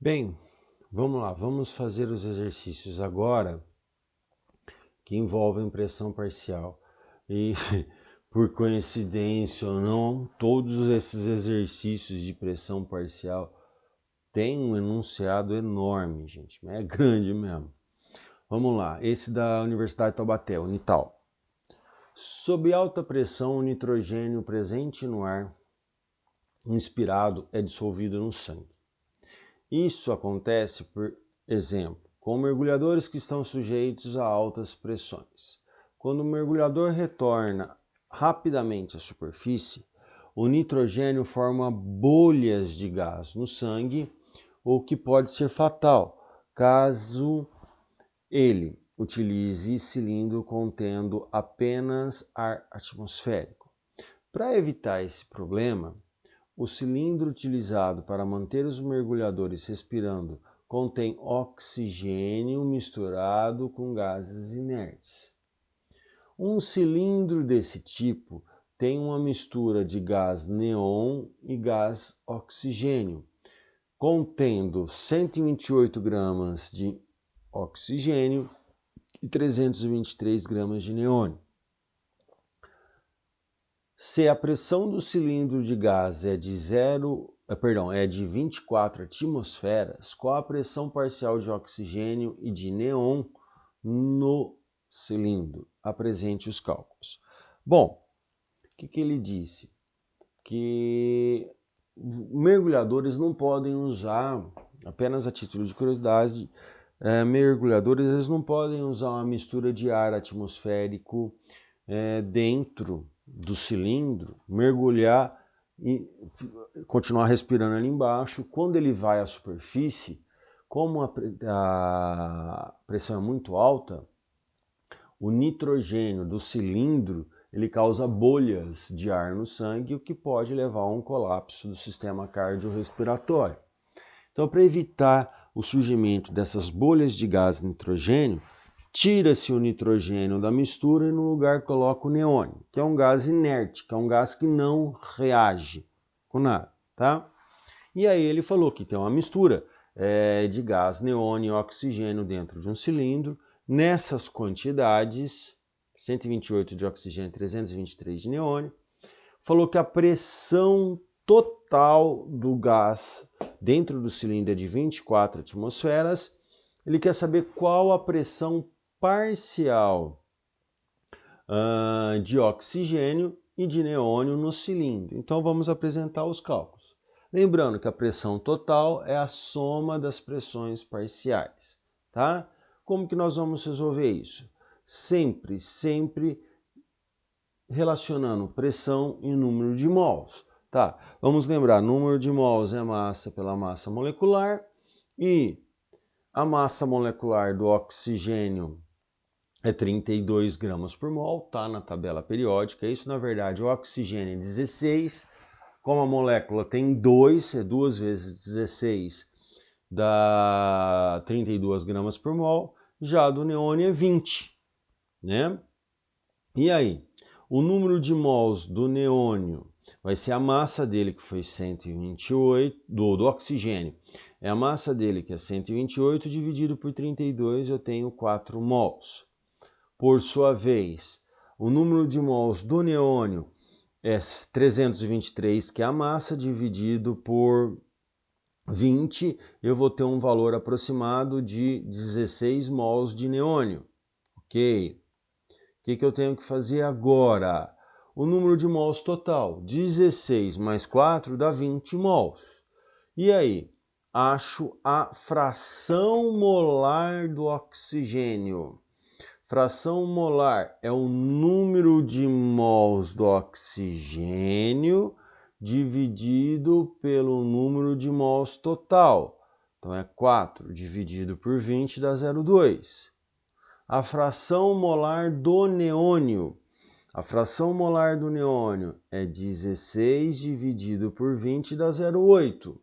Bem, vamos lá, vamos fazer os exercícios agora que envolvem pressão parcial. E por coincidência ou não, todos esses exercícios de pressão parcial têm um enunciado enorme, gente, é grande mesmo. Vamos lá, esse da Universidade de Taubaté, Unital. Sob alta pressão, o nitrogênio presente no ar inspirado é dissolvido no sangue. Isso acontece, por exemplo, com mergulhadores que estão sujeitos a altas pressões. Quando o mergulhador retorna rapidamente à superfície, o nitrogênio forma bolhas de gás no sangue, o que pode ser fatal, caso ele utilize cilindro contendo apenas ar atmosférico. Para evitar esse problema, o cilindro utilizado para manter os mergulhadores respirando contém oxigênio misturado com gases inertes. Um cilindro desse tipo tem uma mistura de gás neon e gás oxigênio, contendo 128 gramas de oxigênio e 323 gramas de neônio. Se a pressão do cilindro de gás é de 24 atmosferas, qual a pressão parcial de oxigênio e de neon no cilindro? Apresente os cálculos. Bom, o que ele disse? Que mergulhadores não podem usar, apenas a título de curiosidade, mergulhadores eles não podem usar uma mistura de ar atmosférico dentro do cilindro, mergulhar e continuar respirando ali embaixo. Quando ele vai à superfície, como a pressão é muito alta, o nitrogênio do cilindro ele causa bolhas de ar no sangue, o que pode levar a um colapso do sistema cardiorrespiratório. Então, para evitar o surgimento dessas bolhas de gás nitrogênio, tira-se o nitrogênio da mistura e no lugar coloca o neônio, que é um gás inerte, que é um gás que não reage com nada, tá? E aí ele falou que tem uma mistura de gás neônio e oxigênio dentro de um cilindro, nessas quantidades, 128 de oxigênio e 323 de neônio, falou que a pressão total do gás dentro do cilindro é de 24 atmosferas. Ele quer saber qual a pressão parcial de oxigênio e de neônio no cilindro. Então vamos apresentar os cálculos. Lembrando que a pressão total é a soma das pressões parciais, tá? Como que nós vamos resolver isso? Sempre relacionando pressão e número de mols, tá? Vamos lembrar, número de mols é massa pela massa molecular e a massa molecular do oxigênio é 32 gramas por mol, tá na tabela periódica. Isso, na verdade, o oxigênio é 16. Como a molécula tem 2, é 2 vezes 16, dá 32 gramas por mol. Já do neônio é 20, né? E aí? O número de mols do neônio vai ser a massa dele, que foi 128, do oxigênio. É a massa dele, que é 128, dividido por 32, eu tenho 4 mols. Por sua vez, o número de mols do neônio é 323, que é a massa, dividido por 20, eu vou ter um valor aproximado de 16 mols de neônio. Ok? O que eu tenho que fazer agora? O número de mols total, 16 mais 4 dá 20 mols. E aí? Acho a fração molar do oxigênio. Fração molar é o número de mols do oxigênio dividido pelo número de mols total. Então é 4 dividido por 20 dá 0,2. A fração molar do neônio. A fração molar do neônio é 16 dividido por 20 dá 0,8.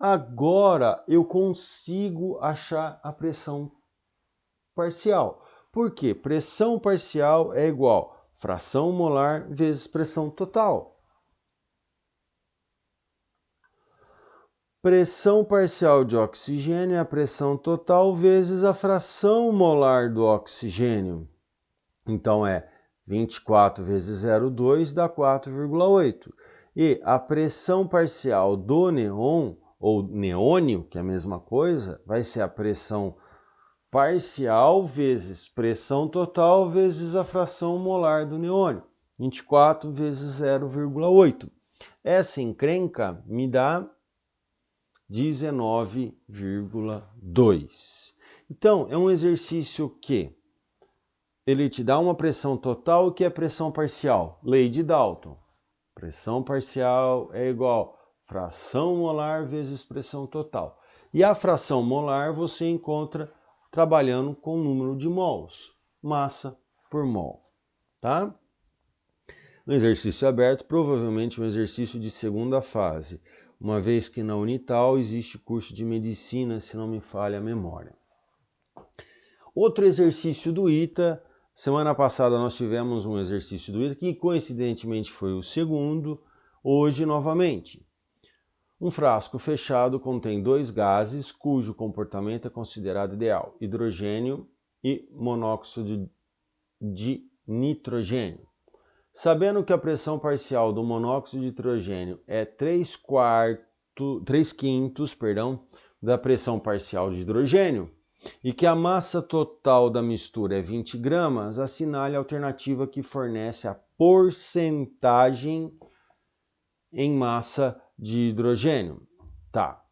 Agora eu consigo achar a pressão parcial. Por quê? Pressão parcial é igual a fração molar vezes pressão total. Pressão parcial de oxigênio é a pressão total vezes a fração molar do oxigênio. Então é 24 vezes 0,2 dá 4,8. E a pressão parcial do neon, ou neônio, que é a mesma coisa, vai ser a pressão parcial vezes pressão total vezes a fração molar do neônio. 24 vezes 0,8. Essa encrenca me dá 19,2. Então, é um exercício que ele te dá uma pressão total, o que é pressão parcial? Lei de Dalton. Pressão parcial é igual fração molar vezes pressão total. E a fração molar você encontra trabalhando com o número de mols, massa por mol, tá? No exercício aberto, provavelmente um exercício de segunda fase, uma vez que na Unital existe curso de medicina, se não me falha a memória. Outro exercício do ITA, semana passada nós tivemos um exercício do ITA, que coincidentemente foi o segundo, hoje novamente. Um frasco fechado contém 2 gases cujo comportamento é considerado ideal, hidrogênio e monóxido de nitrogênio. Sabendo que a pressão parcial do monóxido de nitrogênio é 3/5 da pressão parcial de hidrogênio e que a massa total da mistura é 20 gramas, assinale a alternativa que fornece a porcentagem em massa de hidrogênio. Tá.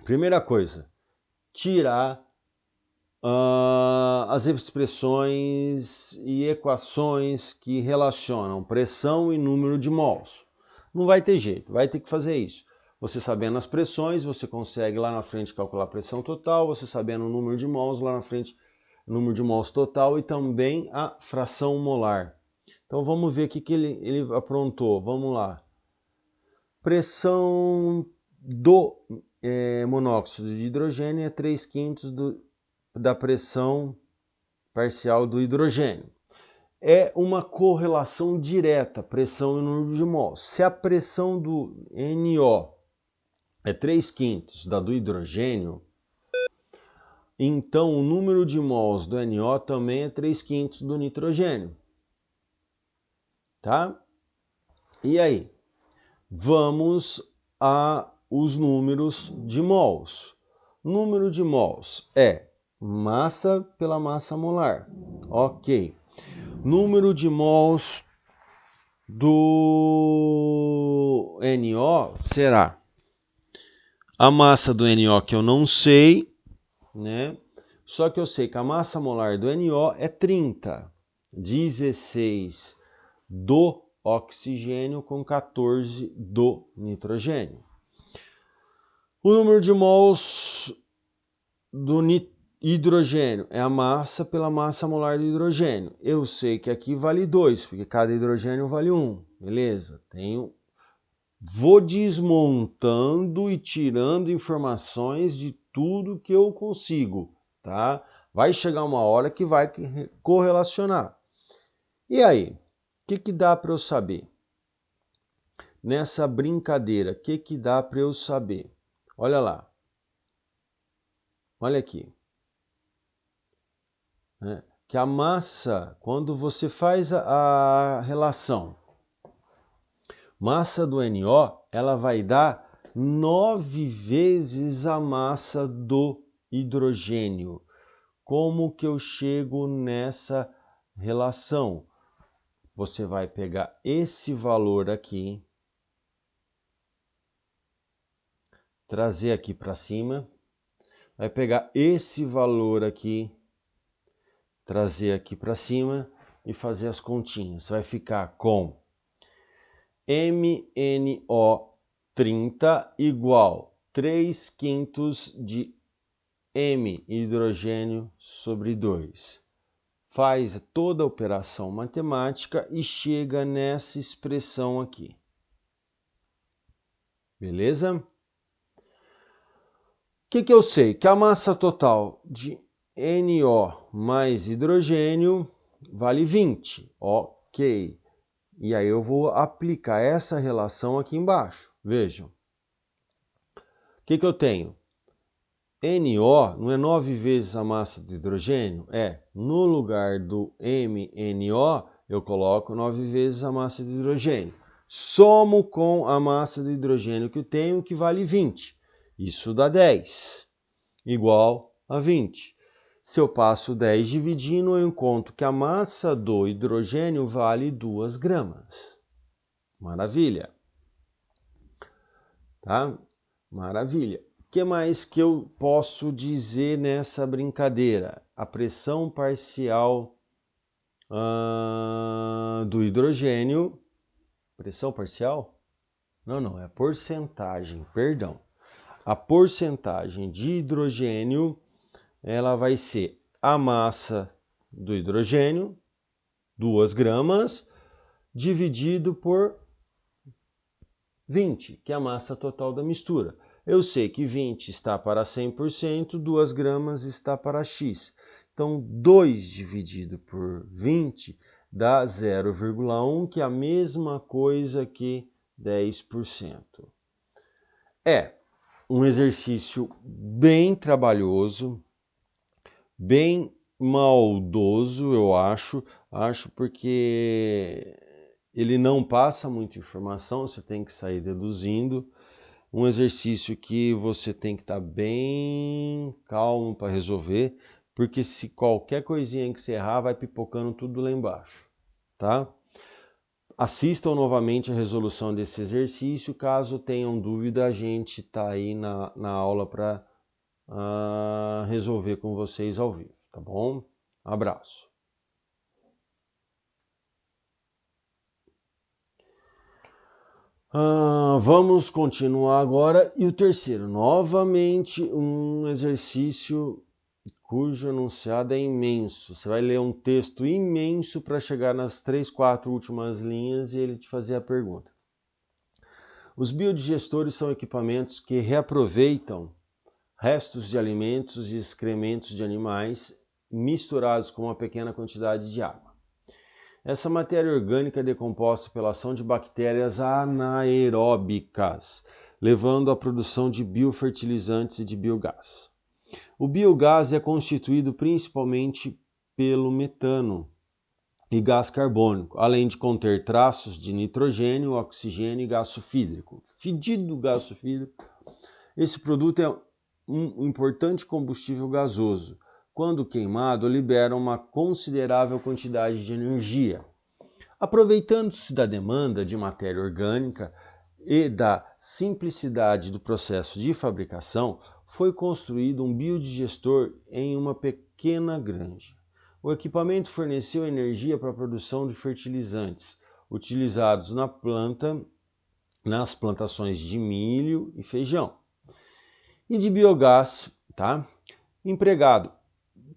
Primeira coisa, tirar as expressões e equações que relacionam pressão e número de mols. Não vai ter jeito, vai ter que fazer isso. Você sabendo as pressões, você consegue lá na frente calcular a pressão total, você sabendo o número de mols, lá na frente o número de mols total e também a fração molar. Então vamos ver o que ele aprontou. Vamos lá. Pressão do monóxido de hidrogênio é 3/5 da pressão parcial do hidrogênio. É uma correlação direta, pressão e número de mols. Se a pressão do NO é 3/5 da do hidrogênio, então o número de mols do NO também é 3/5 do nitrogênio. Tá? E aí? Vamos a os números de mols. Número de mols é massa pela massa molar. Ok. Número de mols do NO será a massa do NO que eu não sei, né? Só que eu sei que a massa molar do NO é 30. 16 do oxigênio com 14 do nitrogênio. O número de mols do hidrogênio é a massa pela massa molar do hidrogênio. Eu sei que aqui vale 2, porque cada hidrogênio vale 1. Beleza? Vou desmontando e tirando informações de tudo que eu consigo, tá? Vai chegar uma hora que vai correlacionar. E aí? O que dá para eu saber? Nessa brincadeira, o que dá para eu saber? Olha lá. Olha aqui. Que a massa, quando você faz a relação massa do NO, ela vai dar 9 vezes a massa do hidrogênio. Como que eu chego nessa relação? Você vai pegar esse valor aqui, trazer aqui para cima, vai pegar esse valor aqui, trazer aqui para cima e fazer as continhas. Você vai ficar com MNO30 igual 3/5 de M hidrogênio sobre 2. Faz toda a operação matemática e chega nessa expressão aqui. Beleza? O que eu sei? Que a massa total de NO mais hidrogênio vale 20. Ok. E aí eu vou aplicar essa relação aqui embaixo. Vejam. O que eu tenho? NO não é 9 vezes a massa do hidrogênio? No lugar do MNO, eu coloco 9 vezes a massa do hidrogênio. Somo com a massa do hidrogênio que eu tenho, que vale 20. Isso dá 10, igual a 20. Se eu passo 10 dividindo, eu encontro que a massa do hidrogênio vale 2 gramas. Maravilha. Tá? Maravilha. O que mais que eu posso dizer nessa brincadeira? A pressão parcial do hidrogênio. Pressão parcial? Não, é a porcentagem, perdão. A porcentagem de hidrogênio, ela vai ser a massa do hidrogênio, 2 gramas, dividido por 20, que é a massa total da mistura. Eu sei que 20 está para 100%, 2 gramas está para X. Então, 2 dividido por 20 dá 0,1, que é a mesma coisa que 10%. É um exercício bem trabalhoso, bem maldoso, eu acho porque ele não passa muita informação, você tem que sair deduzindo. Um exercício que você tem que estar bem calmo para resolver, porque se qualquer coisinha que você errar, vai pipocando tudo lá embaixo, tá? Assistam novamente a resolução desse exercício. Caso tenham dúvida, a gente está aí na aula para resolver com vocês ao vivo, tá bom? Abraço. Vamos continuar agora. E o terceiro, novamente um exercício cujo enunciado é imenso. Você vai ler um texto imenso para chegar nas 3, 4 últimas linhas e ele te fazer a pergunta. Os biodigestores são equipamentos que reaproveitam restos de alimentos e excrementos de animais misturados com uma pequena quantidade de água. Essa matéria orgânica é decomposta pela ação de bactérias anaeróbicas, levando à produção de biofertilizantes e de biogás. O biogás é constituído principalmente pelo metano e gás carbônico, além de conter traços de nitrogênio, oxigênio e gás sulfídrico. Fedido gás sulfídrico. Esse produto é um importante combustível gasoso. Quando queimado, libera uma considerável quantidade de energia. Aproveitando-se da demanda de matéria orgânica e da simplicidade do processo de fabricação, foi construído um biodigestor em uma pequena granja. O equipamento forneceu energia para a produção de fertilizantes utilizados nas plantações de milho e feijão, e de biogás, empregado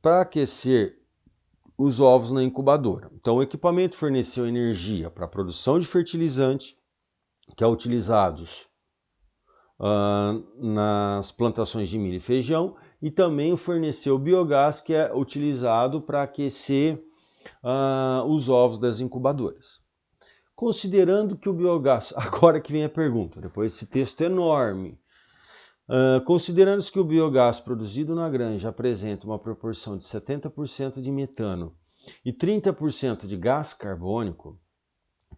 para aquecer os ovos na incubadora. Então, o equipamento forneceu energia para a produção de fertilizante, que é utilizados nas plantações de milho e feijão, e também forneceu biogás, que é utilizado para aquecer os ovos das incubadoras. Considerando que o biogás, agora que vem a pergunta, depois desse texto enorme, considerando que o biogás produzido na granja apresenta uma proporção de 70% de metano e 30% de gás carbônico,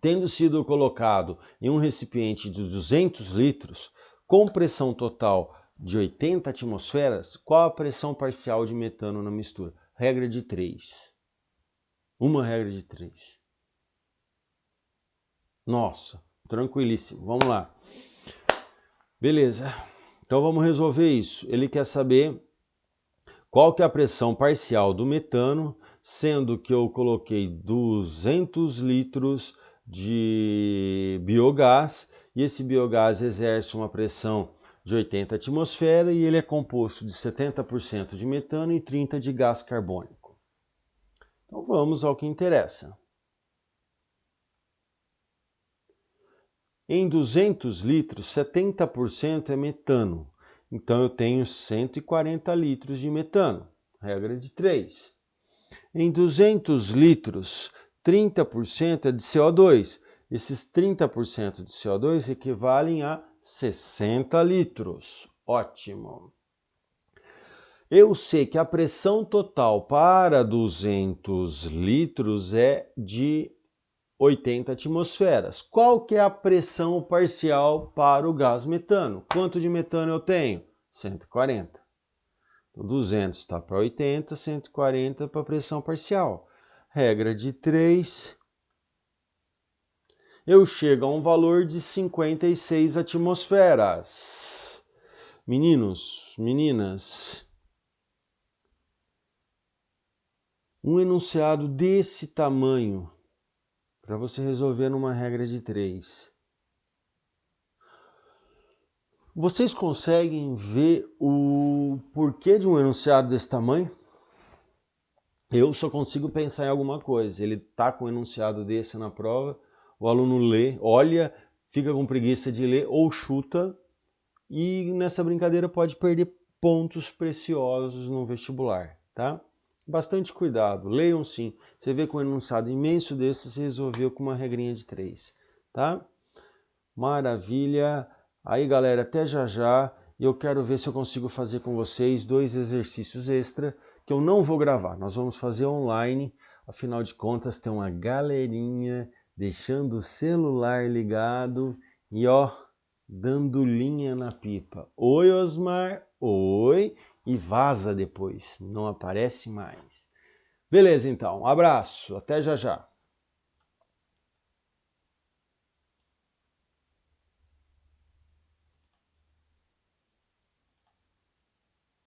tendo sido colocado em um recipiente de 200 litros, com pressão total de 80 atmosferas, qual a pressão parcial de metano na mistura? Regra de 3. Uma regra de 3. Nossa, tranquilíssimo. Vamos lá. Beleza. Então vamos resolver isso. Ele quer saber qual que é a pressão parcial do metano, sendo que eu coloquei 200 litros de biogás, e esse biogás exerce uma pressão de 80 atmosferas e ele é composto de 70% de metano e 30% de gás carbônico. Então vamos ao que interessa. Em 200 litros, 70% é metano. Então eu tenho 140 litros de metano. Regra de 3. Em 200 litros, 30% é de CO2. Esses 30% de CO2 equivalem a 60 litros. Ótimo. Eu sei que a pressão total para 200 litros é de 80 atmosferas. Qual que é a pressão parcial para o gás metano? Quanto de metano eu tenho? 140. Então, 200 está para 80, 140 para a pressão parcial. Regra de 3. Eu chego a um valor de 56 atmosferas. Meninos, meninas, um enunciado desse tamanho, para você resolver numa regra de 3. Vocês conseguem ver o porquê de um enunciado desse tamanho? Eu só consigo pensar em alguma coisa. Ele está com um enunciado desse na prova, o aluno lê, olha, fica com preguiça de ler ou chuta, e nessa brincadeira pode perder pontos preciosos no vestibular, tá? Bastante cuidado, leiam sim. Você vê com um enunciado imenso desse, você resolveu com uma regrinha de 3, tá? Maravilha! Aí galera, até já já. Eu quero ver se eu consigo fazer com vocês 2 exercícios extra que eu não vou gravar. Nós vamos fazer online, afinal de contas tem uma galerinha deixando o celular ligado e ó, dando linha na pipa. Oi Osmar, oi, e vaza depois, não aparece mais. Beleza então, um abraço, até já já.